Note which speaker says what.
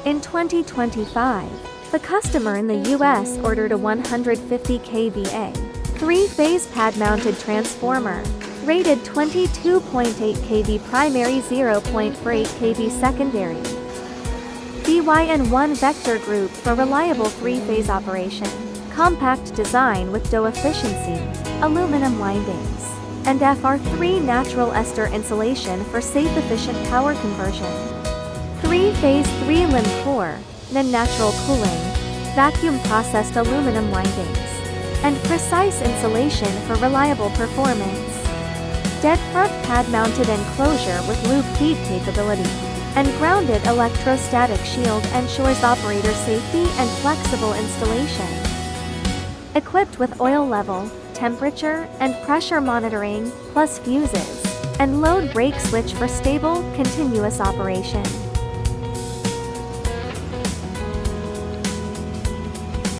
Speaker 1: In 2025, the customer in the US ordered a 150 kVA, 3-phase pad-mounted transformer, rated 22.8 kV primary, 0.48 kV secondary. BYN1 vector group for reliable 3-phase operation, compact design with low efficiency, aluminum windings, and FR3 natural ester insulation for safe efficient power conversion. 3-phase 3-limb core, NEN natural cooling, vacuum processed aluminum windings, and precise insulation for reliable performance. Dead front pad mounted enclosure with loop feed capability, and grounded electrostatic shield ensures operator safety and flexible installation. Equipped with oil level, temperature, and pressure monitoring, plus fuses, and load brake switch for stable, continuous operation.